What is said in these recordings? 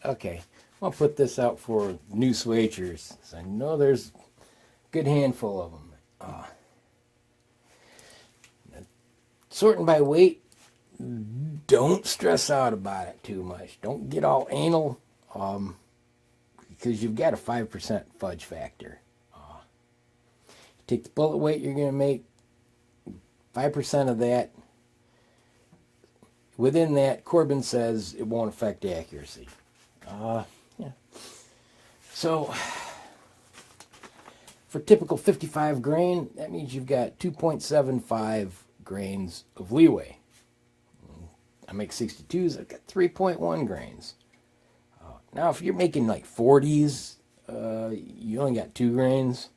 Okay, I'll put this out for new swagers. I know there's a good handful of them. Sorting by weight, don't stress out about it too much. Don't get all anal because you've got a 5% fudge factor. Take the bullet weight you're going to make, 5% of that. Within that, Corbin says it won't affect accuracy. Yeah. So, for typical 55 grain, that means you've got 2.75 grains of leeway. I make 62s, I've got 3.1 grains. Now, if you're making like 40s, you only got 2 grains.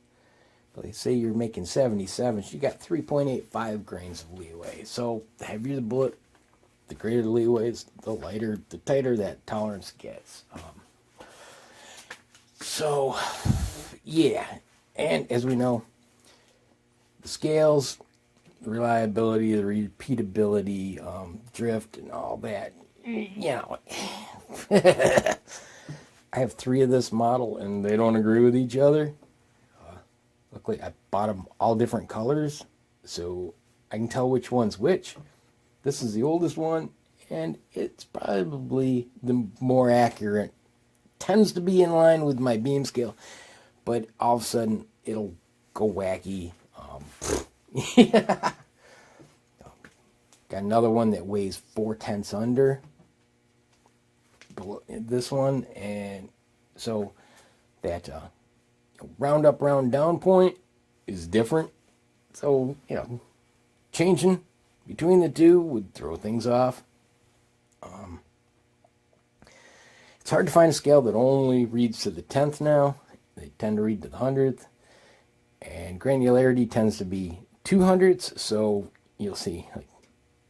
But let's say you're making 77s, you got 3.85 grains of leeway. So the heavier the bullet, the greater the leeway is, the lighter, the tighter that tolerance gets. So, yeah. And as we know, the scales, the reliability, the repeatability, drift, and all that, you know. I have 3 of this model, and they don't agree with each other. Luckily, I bought them all different colors, so I can tell which one's which. This is the oldest one, and it's probably the more accurate. Tends to be in line with my beam scale, but all of a sudden, it'll go wacky. Yeah. Got another one that weighs 4/10 under this one, and so that round up, round down point is different. So, changing between the two would throw things off. It's hard to find a scale that only reads to the 10th now. They tend to read to the 100th. And granularity tends to be 200ths, so you'll see like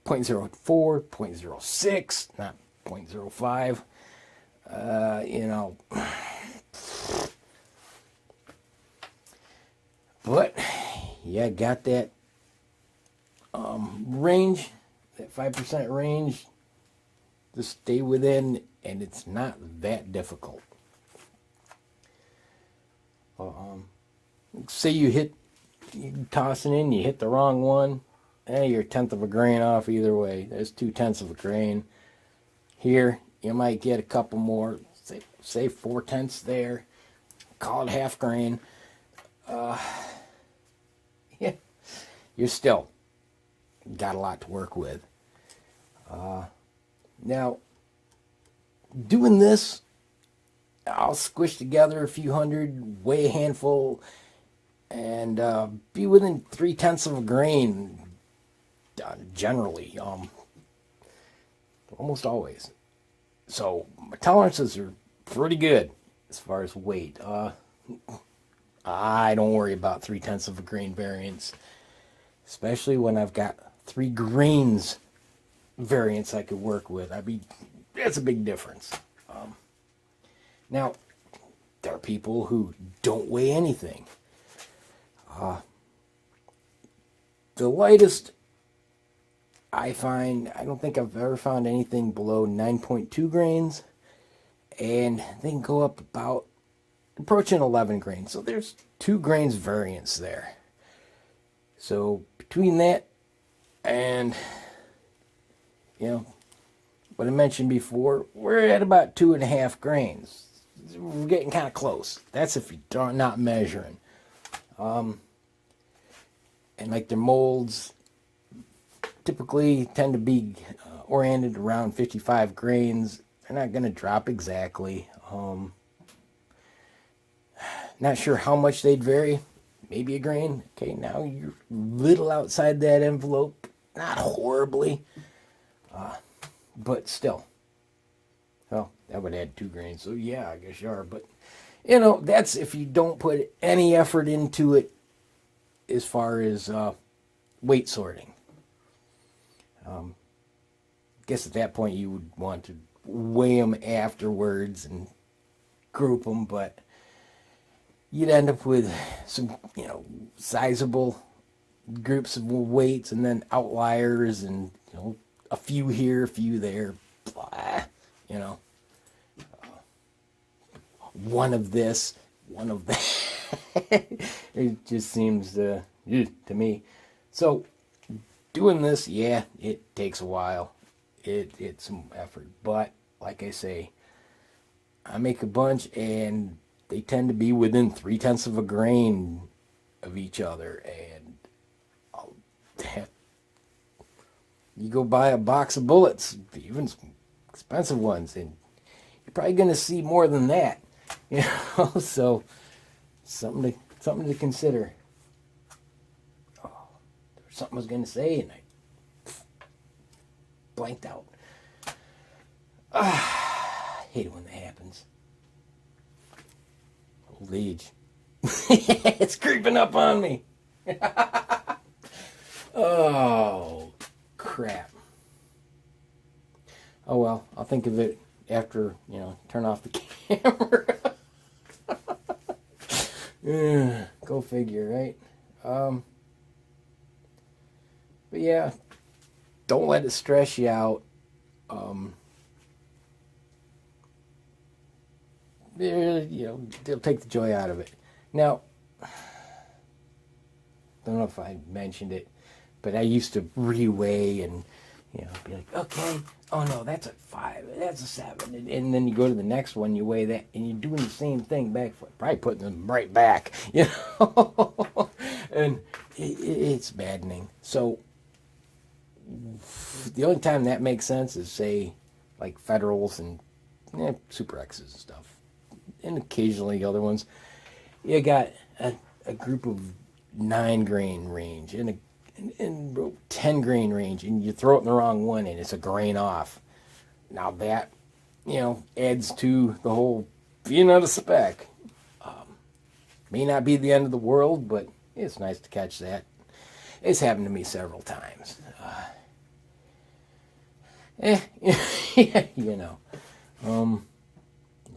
0.04, 0.06, not 0.05. But yeah, got that range, that 5% range to stay within, and it's not that difficult. Say you toss it in, you hit the wrong one, you're a 1/10 of a grain off either way. There's 2/10 of a grain. Here, you might get a couple more, say 4/10 there, call it half grain. Yeah, you're still got a lot to work with. Now, doing this, I'll squish together a few hundred, weigh a handful, and be within 3/10 of a grain, generally, almost always. So my tolerances are pretty good as far as weight. I don't worry about 3/10 of a grain variance, especially when I've got 3 grains variance I could work with. That's a big difference. Now, there are people who don't weigh anything. The lightest I find, I don't think I've ever found anything below 9.2 grains, and they can go up about approaching 11 grains. So there's 2 grains variance there. So between that and, what I mentioned before, we're at about 2.5 grains. We're getting kind of close. That's if you're not measuring. And like their molds typically tend to be oriented around 55 grains. They're not going to drop exactly. Not sure how much they'd vary. Maybe a grain. Okay, now you're a little outside that envelope. Not horribly. But still. Well, that would add 2 grains. So yeah, I guess you are. But, that's if you don't put any effort into it as far as weight sorting. I guess at that point you would want to weigh them afterwards and group them, but you'd end up with some, sizable groups of weights and then outliers and, a few here, a few there, blah, one of this, one of that. It just seems to me. So doing this, yeah, it takes a while. It's some effort. But like I say, I make a bunch and they tend to be within 3/10 of a grain of each other. And I'll, you go buy a box of bullets, even some expensive ones, and you're probably going to see more than that. So something to consider. Oh, there was something I was going to say and I blanked out. I hate it when that happens. Old age. It's creeping up on me. Oh, crap. Oh well, I'll think of it after, turn off the camera. Go figure, right? But yeah, don't let it stress you out. They'll take the joy out of it. Now, I don't know if I mentioned it, but I used to reweigh and, be like, okay, oh no, that's a 5, that's a 7. And then you go to the next one, you weigh that, and you're doing the same thing back, probably putting them right back, And it's maddening. So the only time that makes sense is, say, like Federals and Super X's and stuff. And occasionally other ones. You got a group of 9 grain range and 10 grain range, and you throw it in the wrong one and it's a grain off. Now that, adds to the whole being out of spec. May not be the end of the world, but it's nice to catch that. It's happened to me several times.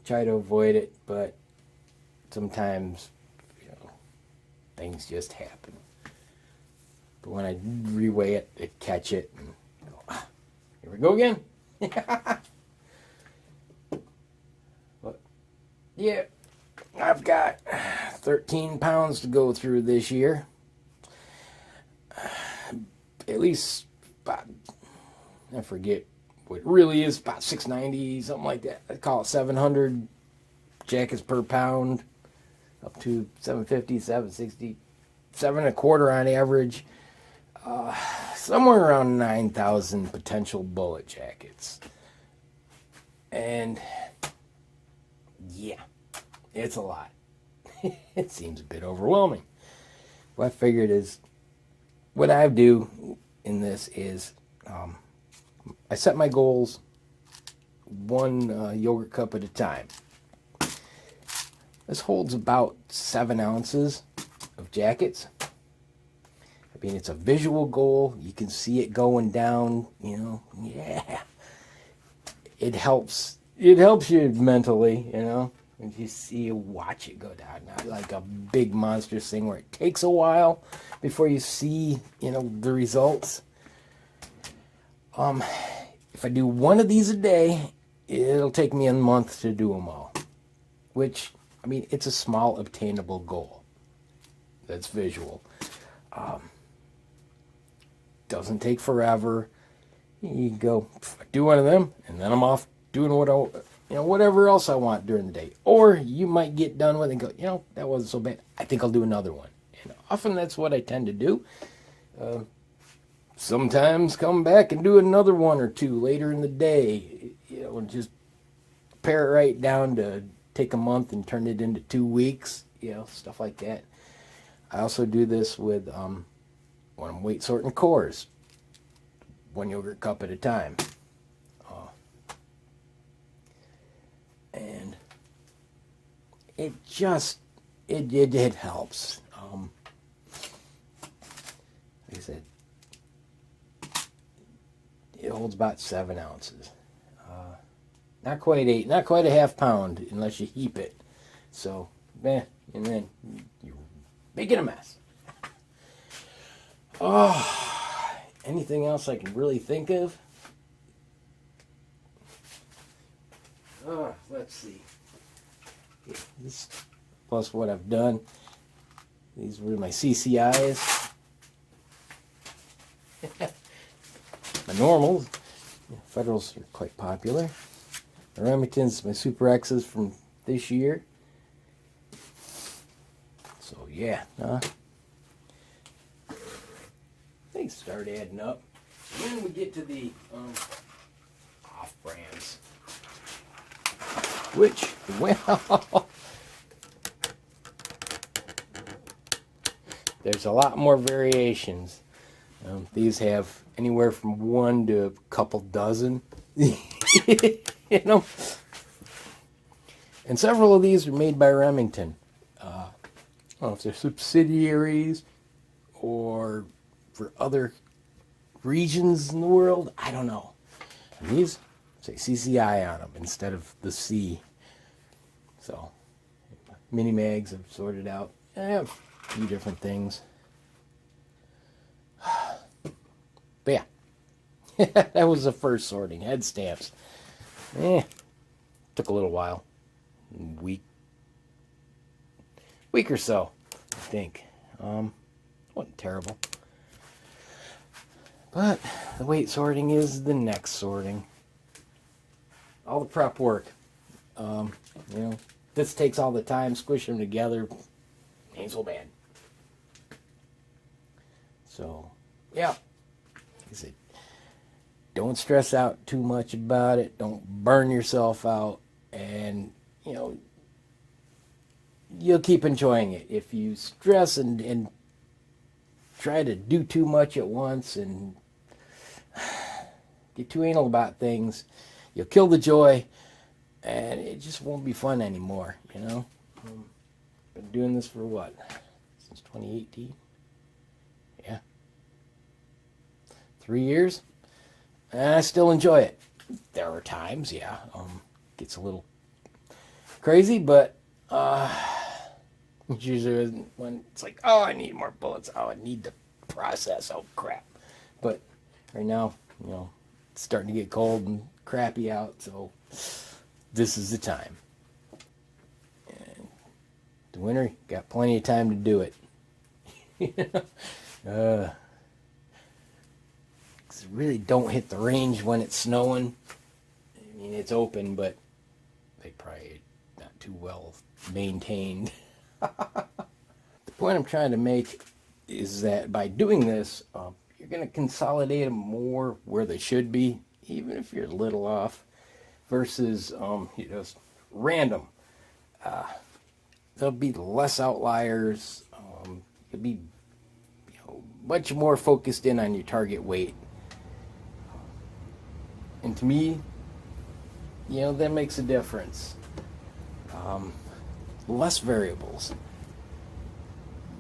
Try to avoid it, but sometimes, things just happen. But when I reweigh it, I catch it, and go, here we go again. But, yeah, I've got 13 pounds to go through this year. At least about, I forget what it really is, about 690, something like that. I call it 700 jackets per pound, up to 750, 760, 7.25 on average. Somewhere around 9,000 potential bullet jackets. And yeah, it's a lot. It seems a bit overwhelming. What I figured is, what I do in this is, I set my goals one yogurt cup at a time. This holds about 7 ounces of jackets. I mean, it's a visual goal. You can see it going down, yeah. It helps. It helps you mentally, when you watch it go down. Not like a big monster thing where it takes a while before you see, the results. If I do one of these a day, it'll take me a month to do them all. Which, it's a small obtainable goal. That's visual. Doesn't take forever. You go do one of them, and then I'm off doing whatever else I want during the day. Or you might get done with it and go, that wasn't so bad. I think I'll do another one. And often that's what I tend to do. Sometimes come back and do another one or two later in the day. And just pare it right down to take a month and turn it into 2 weeks. Stuff like that. I also do this with when I'm weight sorting cores. 1 yogurt cup at a time. And it just, it helps. Like I said, it holds about 7 ounces. Not quite 8, not quite a half pound unless you heap it. So, and then you're making a mess. Anything else I can really think of? Let's see. This plus what I've done. These were my CCIs. My normals. Federals are quite popular. My Remingtons, my Super X's from this year. So yeah, things start adding up. And then we get to the off-brands. Which, well, there's a lot more variations. These have anywhere from 1 to a couple dozen. You know? And several of these are made by Remington. I don't know if they're subsidiaries or for other regions in the world. I don't know. And these say CCI on them instead of the C. So, mini mags I've sorted out. I have a few different things. But yeah, that was the first sorting. Head stamps. Took a little while. Week or so, I think. Wasn't terrible. But the weight sorting is the next sorting. All the prep work. You know, this takes all the time, squish them together. Ain't so bad. So, yeah. Like I said, don't stress out too much about it. Don't burn yourself out. And, you know, you'll keep enjoying it. If you stress and try to do too much at once and get too anal about things, you'll kill the joy, and it just won't be fun anymore, you know? Been doing this for what? Since 2018? Yeah. 3 years? And I still enjoy it. There are times, yeah. Gets a little crazy, but it's usually when it's like, oh, I need more bullets. Oh, I need to process. Oh, crap. But right now, you know, it's starting to get cold and crappy out, so this is the time. And the winter, got plenty of time to do it. Really don't hit the range when it's snowing. I mean, it's open, but they probably not too well maintained. The point I'm trying to make is that by doing this, you're going to consolidate them more where they should be, even if you're a little off, versus you just random. There'll be less outliers. You'll be, you know, much more focused in on your target weight. And to me, you know, that makes a difference. Less variables.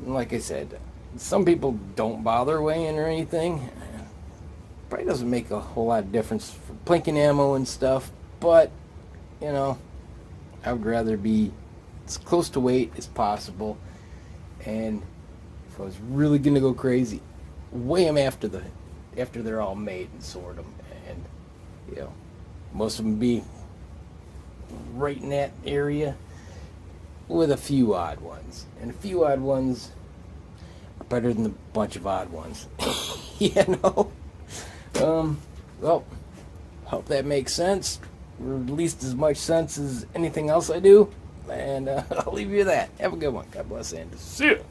Like I said, some people don't bother weighing or anything. Probably doesn't make a whole lot of difference for plinking ammo and stuff, but, you know, I would rather be as close to weight as possible. And if I was really going to go crazy, weigh them after they're all made and sort them. And, you know, most of them be right in that area with a few odd ones. And a few odd ones are better than a bunch of odd ones. You know? Well, hope that makes sense. Or at least as much sense as anything else I do. And I'll leave you with that. Have a good one. God bless and see you.